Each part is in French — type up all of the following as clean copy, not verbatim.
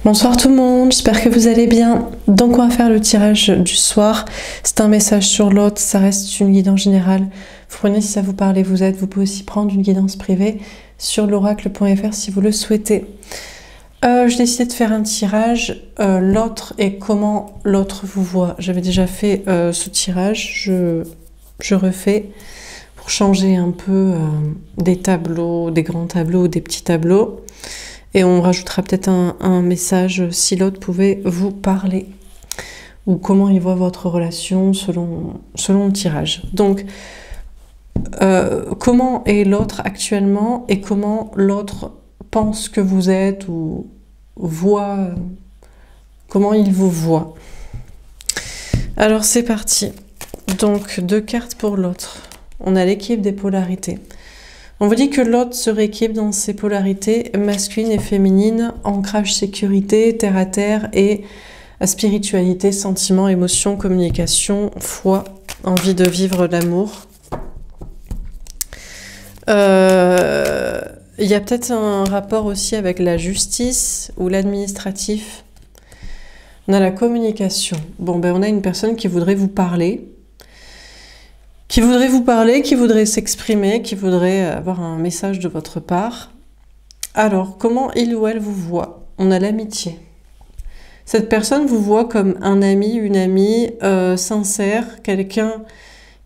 Bonsoir tout le monde, j'espère que vous allez bien. Donc on va faire le tirage du soir. C'est un message sur l'autre, ça reste une guidance générale. Vous prenez si ça vous parle et vous aide. Vous pouvez aussi prendre une guidance privée sur l'oracle.fr si vous le souhaitez. J'ai décidé de faire un tirage, l'autre et comment l'autre vous voit. J'avais déjà fait ce tirage, je refais pour changer un peu des tableaux, des grands tableaux ou des petits tableaux. Et on rajoutera peut-être un message si l'autre pouvait vous parler. Ou comment il voit votre relation selon le tirage. Donc, comment est l'autre actuellement et comment l'autre pense que vous êtes ou voit, comment il vous voit. Alors c'est parti. Donc 2 cartes pour l'autre. On a l'équilibre des polarités. On vous dit que l'autre se rééquilibre dans ses polarités masculines et féminines, ancrage, sécurité, terre à terre et spiritualité, sentiments, émotions, communication, foi, envie de vivre l'amour. Il y a peut-être un rapport aussi avec la justice ou l'administratif. On a la communication. Bon, ben on a une personne qui voudrait vous parler. Qui voudrait s'exprimer, qui voudrait avoir un message de votre part. Alors, comment il ou elle vous voit? On a l'amitié. Cette personne vous voit comme un ami, une amie sincère, quelqu'un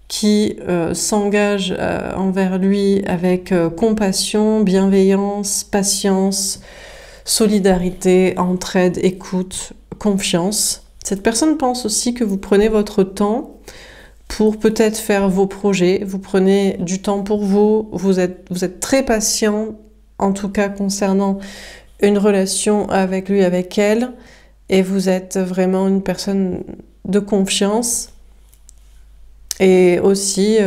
qui s'engage envers lui avec compassion, bienveillance, patience, solidarité, entraide, écoute, confiance. Cette personne pense aussi que vous prenez votre temps pour peut-être faire vos projets, vous prenez du temps pour vous, vous êtes très patient, en tout cas concernant une relation avec lui, avec elle, et vous êtes vraiment une personne de confiance, et aussi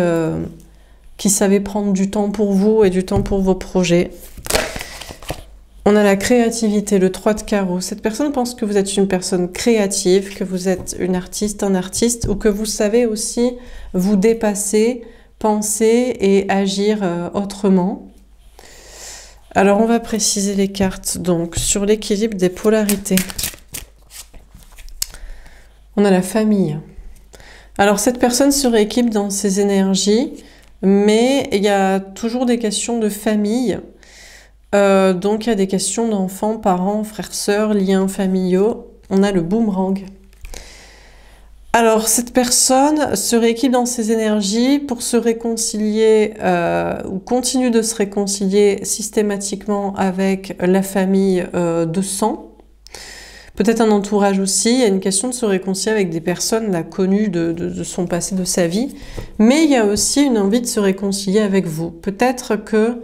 qui savait prendre du temps pour vous et du temps pour vos projets. On a la créativité, le 3 de carreau. Cette personne pense que vous êtes une personne créative, que vous êtes une artiste, un artiste, ou que vous savez aussi vous dépasser, penser et agir autrement. Alors on va préciser les cartes. Donc sur l'équilibre des polarités. On a la famille. Alors cette personne se rééquilibre dans ses énergies, mais il y a toujours des questions de famille. Donc il y a des questions d'enfants, parents, frères, sœurs, liens familiaux. On a le boomerang. Alors cette personne se rééquilibre dans ses énergies pour se réconcilier ou continue de se réconcilier systématiquement avec la famille de sang. Peut-être un entourage aussi. Il y a une question de se réconcilier avec des personnes là, connues de son passé, de sa vie. Mais il y a aussi une envie de se réconcilier avec vous. Peut-être que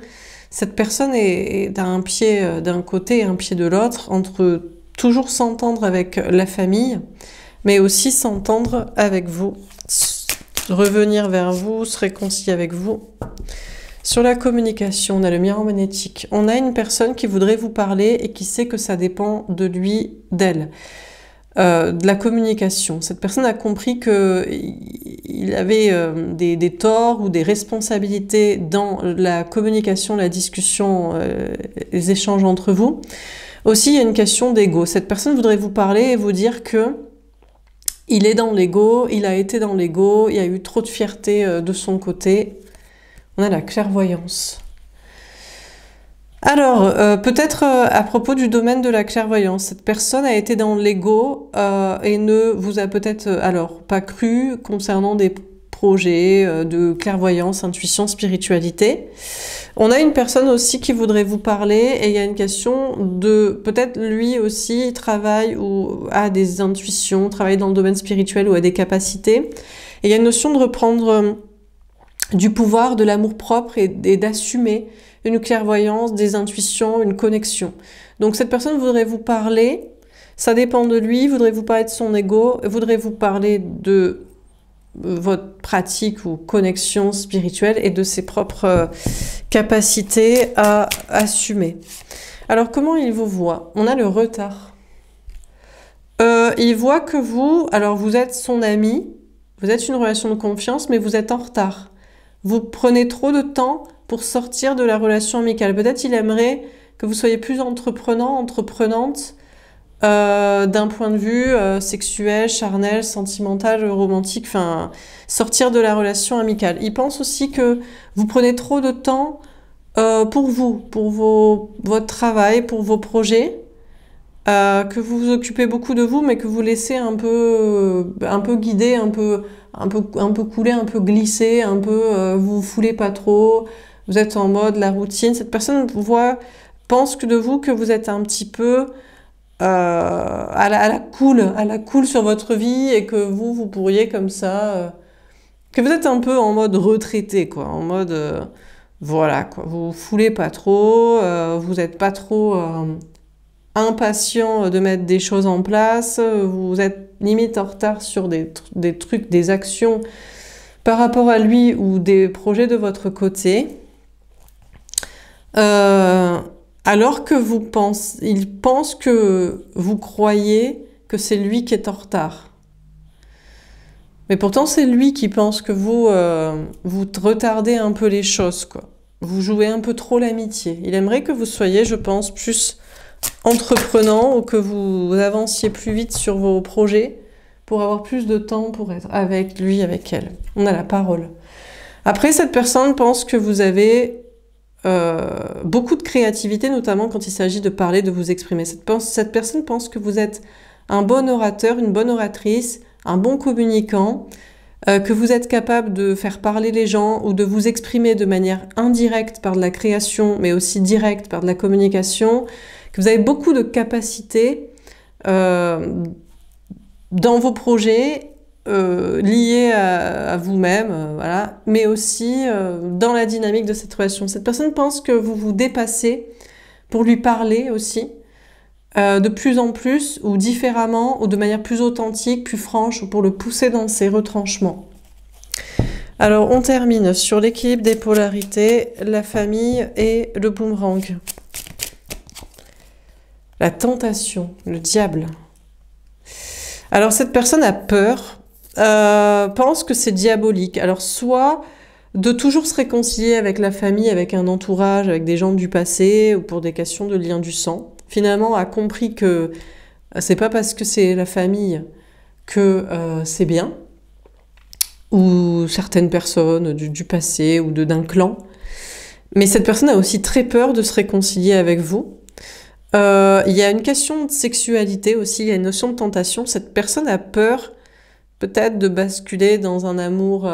cette personne est d'un pied d'un côté et un pied de l'autre, entre toujours s'entendre avec la famille, mais aussi s'entendre avec vous, revenir vers vous, se réconcilier avec vous. Sur la communication, on a le miroir magnétique. On a une personne qui voudrait vous parler et qui sait que ça dépend de lui, d'elle. De la communication. Cette personne a compris qu'il avait des torts ou des responsabilités dans la communication, la discussion, les échanges entre vous. Aussi, il y a une question d'ego. Cette personne voudrait vous parler et vous dire que il est dans l'ego, il a été dans l'ego, il y a eu trop de fierté de son côté. On a la clairvoyance. Alors, peut-être à propos du domaine de la clairvoyance, cette personne a été dans l'ego et ne vous a peut-être alors pas cru concernant des projets de clairvoyance, intuition, spiritualité. On a une personne aussi qui voudrait vous parler et il y a une question de peut-être lui aussi travaille ou a des intuitions, travaille dans le domaine spirituel ou a des capacités. Et il y a une notion de reprendre du pouvoir, de l'amour-propre et d'assumer une clairvoyance, des intuitions, une connexion. Donc cette personne voudrait vous parler, ça dépend de lui, voudrait vous parler de son ego, voudrait vous parler de votre pratique ou connexion spirituelle et de ses propres capacités à assumer. Alors comment il vous voit? On a le retard. Il voit que vous, alors vous êtes son ami, vous êtes une relation de confiance, mais vous êtes en retard. Vous prenez trop de temps pour sortir de la relation amicale. Peut-être il aimerait que vous soyez plus entreprenant, entreprenante, d'un point de vue sexuel, charnel, sentimental, romantique, enfin, sortir de la relation amicale. Il pense aussi que vous prenez trop de temps pour vous, pour votre travail, pour vos projets, que vous vous occupez beaucoup de vous, mais que vous laissez un peu guider, un peu couler, un peu glisser, un peu vous vous foulez pas trop, vous êtes en mode la routine. Cette personne pense que de vous que vous êtes un petit peu à la cool sur votre vie et que vous pourriez comme ça, que vous êtes un peu en mode retraité, quoi, en mode voilà, quoi, vous vous foulez pas trop, vous n'êtes pas trop impatient de mettre des choses en place, vous êtes limite en retard sur des trucs, des actions par rapport à lui ou des projets de votre côté. Alors que il pense que vous croyez que c'est lui qui est en retard. Mais pourtant, c'est lui qui pense que vous retardez un peu les choses, quoi. Vous jouez un peu trop l'amitié. Il aimerait que vous soyez, je pense, plus entreprenant ou que vous avanciez plus vite sur vos projets pour avoir plus de temps pour être avec lui, avec elle. On a la parole. Après, cette personne pense que vous avez beaucoup de créativité, notamment quand il s'agit de parler, de vous exprimer. Cette personne pense que vous êtes un bon orateur, une bonne oratrice, un bon communicant, que vous êtes capable de faire parler les gens ou de vous exprimer de manière indirecte par de la création, mais aussi directe par de la communication, que vous avez beaucoup de capacités dans vos projets liés à vous-même, voilà, mais aussi dans la dynamique de cette relation. Cette personne pense que vous vous dépassez pour lui parler aussi, de plus en plus, ou différemment, ou de manière plus authentique, plus franche, ou pour le pousser dans ses retranchements. Alors, on termine sur l'équilibre des polarités, la famille et le boomerang. La tentation, le diable. Alors, cette personne a peur, pense que c'est diabolique. Alors, soit de toujours se réconcilier avec la famille, avec un entourage, avec des gens du passé, ou pour des questions de lien du sang. Finalement, a compris que c'est pas parce que c'est la famille que c'est bien, ou certaines personnes du passé ou d'un clan. Mais cette personne a aussi très peur de se réconcilier avec vous. Il y a une question de sexualité aussi, il y a une notion de tentation. Cette personne a peur peut-être de basculer dans un amour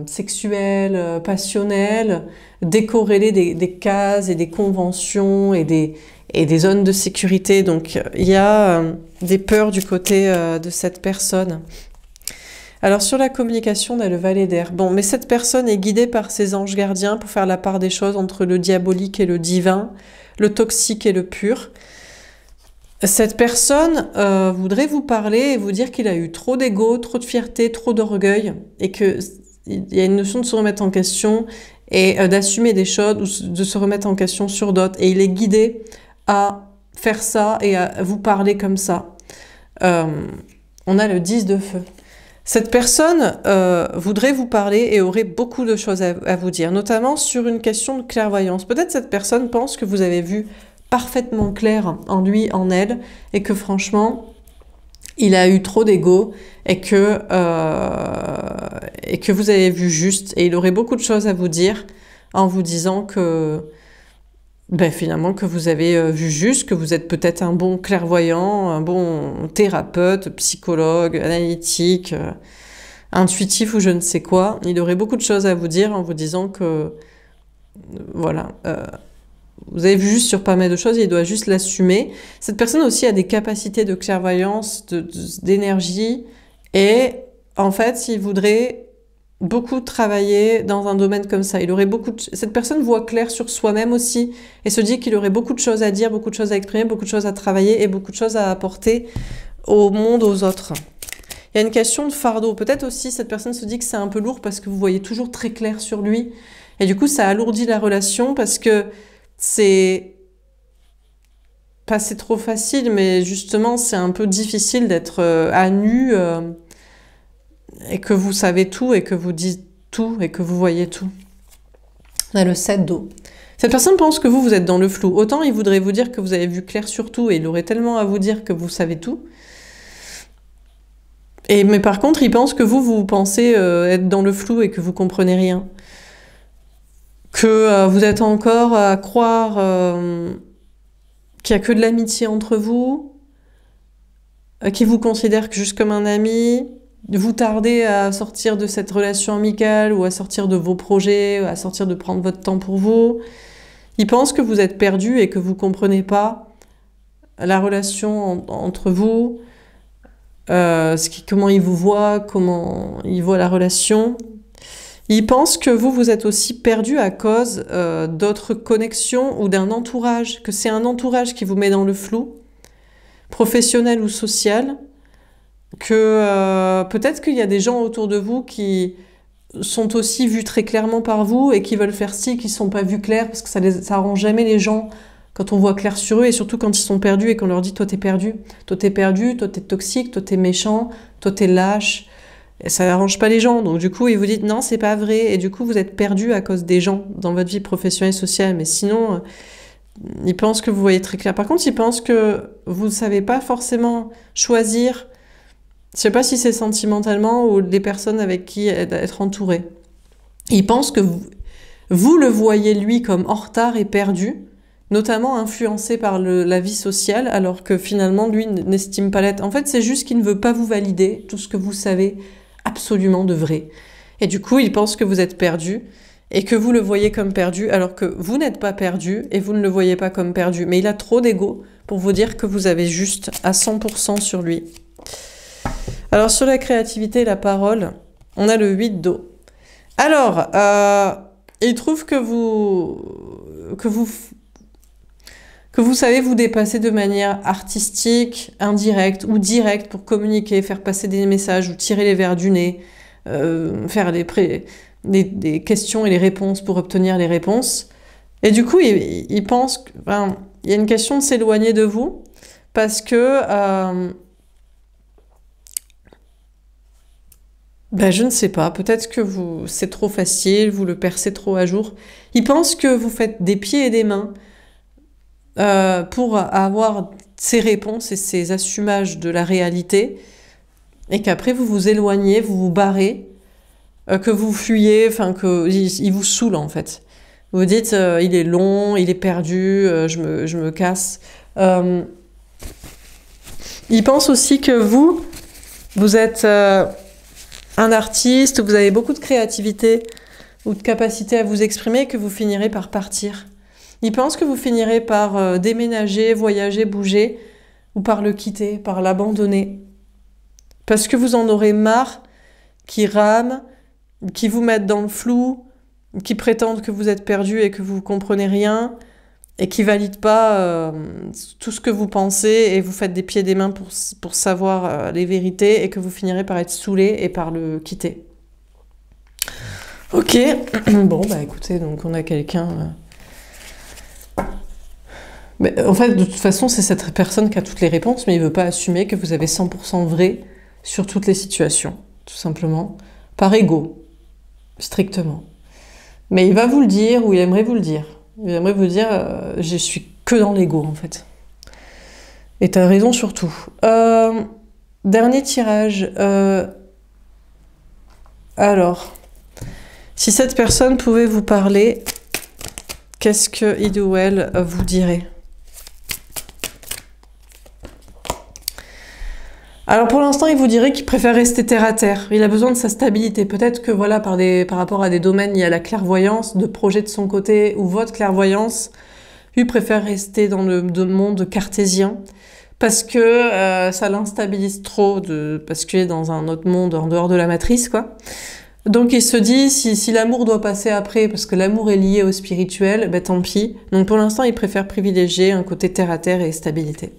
sexuel, passionnel, décorrélé des cases et des conventions et des zones de sécurité. Donc il y a des peurs du côté de cette personne. Alors sur la communication, on a le valet d'air. Bon, mais cette personne est guidée par ses anges gardiens pour faire la part des choses entre le diabolique et le divin, le toxique et le pur. Cette personne voudrait vous parler et vous dire qu'il a eu trop d'ego, trop de fierté, trop d'orgueil, et qu'il y a une notion de se remettre en question et d'assumer des choses, ou de se remettre en question sur d'autres. Et il est guidé à faire ça et à vous parler comme ça. On a le 10 de feu. Cette personne voudrait vous parler et aurait beaucoup de choses à vous dire, notamment sur une question de clairvoyance. Peut-être cette personne pense que vous avez vu parfaitement clair en lui, en elle, et que franchement, il a eu trop d'ego et que vous avez vu juste. Et il aurait beaucoup de choses à vous dire en vous disant que finalement que vous avez vu juste, que vous êtes peut-être un bon clairvoyant, un bon thérapeute, psychologue, analytique, intuitif ou je ne sais quoi. Il aurait beaucoup de choses à vous dire en vous disant que voilà, vous avez vu juste sur pas mal de choses et il doit juste l'assumer. Cette personne aussi a des capacités de clairvoyance, d'énergie, et en fait, il voudrait beaucoup travailler dans un domaine comme ça. Il aurait cette personne voit clair sur soi-même aussi et se dit qu'il aurait beaucoup de choses à dire, beaucoup de choses à exprimer, beaucoup de choses à travailler et beaucoup de choses à apporter au monde, aux autres. Il y a une question de fardeau. Peut-être aussi cette personne se dit que c'est un peu lourd parce que vous voyez toujours très clair sur lui et du coup ça alourdit la relation parce que c'est trop facile, mais justement c'est un peu difficile d'être à nu et que vous savez tout et que vous dites tout et que vous voyez tout. On a le 7 d'eau. Cette personne pense que vous êtes dans le flou. Autant il voudrait vous dire que vous avez vu clair sur tout et il aurait tellement à vous dire que vous savez tout. Mais par contre, il pense que vous pensez être dans le flou et que vous comprenez rien. Que vous êtes encore à croire qu'il n'y a que de l'amitié entre vous, qu'il vous considère juste comme un ami, vous tardez à sortir de cette relation amicale ou à sortir de vos projets, à sortir de prendre votre temps pour vous. Il pense que vous êtes perdu et que vous ne comprenez pas la relation entre vous, comment il vous voit, comment il voit la relation. Il pense que vous êtes aussi perdu à cause d'autres connexions ou d'un entourage, que c'est un entourage qui vous met dans le flou, professionnel ou social, que peut-être qu'il y a des gens autour de vous qui sont aussi vus très clairement par vous et qui veulent faire ci, qui ne sont pas vus clairs, parce que ça arrange jamais les gens quand on voit clair sur eux, et surtout quand ils sont perdus et qu'on leur dit « toi t'es perdu, toi t'es perdu, toi t'es toxique, toi t'es méchant, toi t'es lâche ». Et ça n'arrange pas les gens, donc du coup ils vous disent « non, c'est pas vrai », et du coup vous êtes perdu à cause des gens dans votre vie professionnelle et sociale, mais sinon ils pensent que vous voyez très clair. Par contre, ils pensent que vous ne savez pas forcément choisir, je ne sais pas si c'est sentimentalement ou des personnes avec qui être entouré. Ils pensent que vous le voyez lui comme en retard et perdu, notamment influencé par la vie sociale, alors que finalement lui n'estime pas l'être. En fait, c'est juste qu'il ne veut pas vous valider tout ce que vous savez absolument de vrai. Et du coup, il pense que vous êtes perdu et que vous le voyez comme perdu, alors que vous n'êtes pas perdu et vous ne le voyez pas comme perdu. Mais il a trop d'ego pour vous dire que vous avez juste à 100% sur lui. Alors, sur la créativité et la parole, on a le 8 d'eau. Alors, il trouve que vous savez vous dépasser de manière artistique, indirecte ou directe pour communiquer, faire passer des messages ou tirer les verres du nez, faire des questions et les réponses pour obtenir les réponses. Et du coup, il pense qu'il y a une question de s'éloigner de vous parce que je ne sais pas, peut-être que c'est trop facile, vous le percez trop à jour. Il pense que vous faites des pieds et des mains pour avoir ces réponses et ces assumages de la réalité, et qu'après vous vous éloignez, vous vous barrez, que vous fuyez, qu'il vous saoule en fait. Vous dites il est long, il est perdu, je me casse. Il pense aussi que vous êtes un artiste, vous avez beaucoup de créativité ou de capacité à vous exprimer, que vous finirez par partir. Il pense que vous finirez par déménager, voyager, bouger, ou par le quitter, par l'abandonner. Parce que vous en aurez marre qui rament, qui vous mettent dans le flou, qui prétendent que vous êtes perdu et que vous ne comprenez rien, et qui ne valident pas tout ce que vous pensez, et vous faites des pieds et des mains pour savoir les vérités, et que vous finirez par être saoulé et par le quitter. Ok, bon, écoutez, donc on a quelqu'un... Mais en fait, de toute façon, c'est cette personne qui a toutes les réponses, mais il ne veut pas assumer que vous avez 100% vrai sur toutes les situations, tout simplement, par ego, strictement. Mais il va vous le dire, ou il aimerait vous le dire. Il aimerait vous dire, je suis que dans l'ego, en fait. Et tu as raison sur tout. Dernier tirage. Alors, si cette personne pouvait vous parler, qu'est-ce qu'il ou elle vous dirait ? Alors pour l'instant, il vous dirait qu'il préfère rester terre à terre. Il a besoin de sa stabilité. Peut-être que voilà, par rapport à des domaines, il y a la clairvoyance, de projet de son côté, ou votre clairvoyance. Lui préfère rester dans le monde cartésien parce que ça l'instabilise trop, parce qu'il est dans un autre monde en dehors de la matrice, quoi. Donc il se dit, si l'amour doit passer après, parce que l'amour est lié au spirituel, tant pis. Donc pour l'instant, il préfère privilégier un côté terre à terre et stabilité.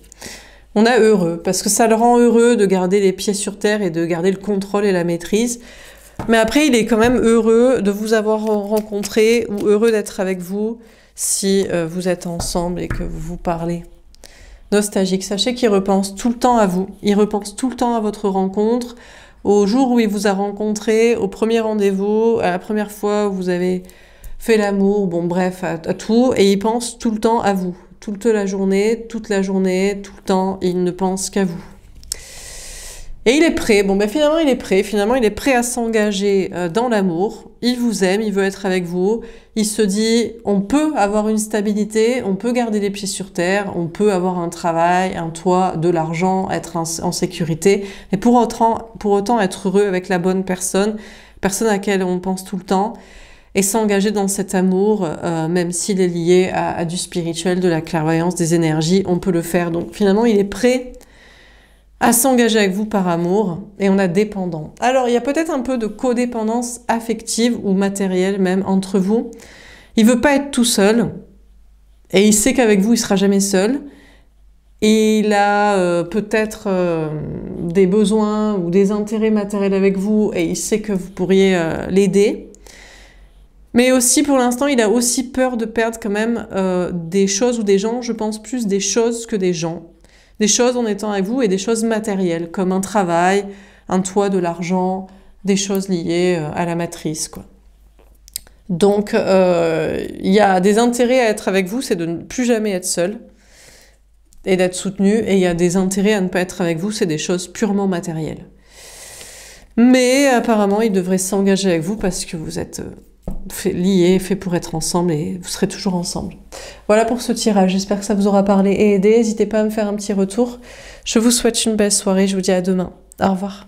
On a heureux, parce que ça le rend heureux de garder les pieds sur terre et de garder le contrôle et la maîtrise. Mais après, il est quand même heureux de vous avoir rencontré, ou heureux d'être avec vous si vous êtes ensemble et que vous vous parlez. Nostalgique, sachez qu'il repense tout le temps à vous. Il repense tout le temps à votre rencontre, au jour où il vous a rencontré, au premier rendez-vous, à la première fois où vous avez fait l'amour, bon bref, à tout, et il pense tout le temps à vous. Toute la journée, tout le temps, il ne pense qu'à vous. Et il est prêt, bon ben finalement il est prêt à s'engager dans l'amour, il vous aime, il veut être avec vous, il se dit on peut avoir une stabilité, on peut garder les pieds sur terre, on peut avoir un travail, un toit, de l'argent, être en sécurité, mais pour autant être heureux avec la bonne personne à laquelle on pense tout le temps, et s'engager dans cet amour, même s'il est lié à du spirituel, de la clairvoyance, des énergies, on peut le faire. Donc finalement il est prêt à s'engager avec vous par amour, et on a dépendant. Alors, il y a peut-être un peu de codépendance affective ou matérielle même entre vous. Il veut pas être tout seul, et il sait qu'avec vous, il sera jamais seul. Et il a peut-être des besoins ou des intérêts matériels avec vous, et il sait que vous pourriez l'aider. Mais aussi, pour l'instant, il a aussi peur de perdre quand même des choses ou des gens. Je pense plus des choses que des gens. Des choses en étant avec vous et des choses matérielles, comme un travail, un toit, de l'argent, des choses liées à la matrice, quoi. Donc, il y a des intérêts à être avec vous, c'est de ne plus jamais être seul et d'être soutenu, et il y a des intérêts à ne pas être avec vous, c'est des choses purement matérielles. Mais apparemment, il devrait s'engager avec vous parce que vous êtes liés, faits pour être ensemble, et vous serez toujours ensemble. Voilà pour ce tirage, j'espère que ça vous aura parlé et aidé. N'hésitez pas à me faire un petit retour. Je vous souhaite une belle soirée, je vous dis à demain. Au revoir.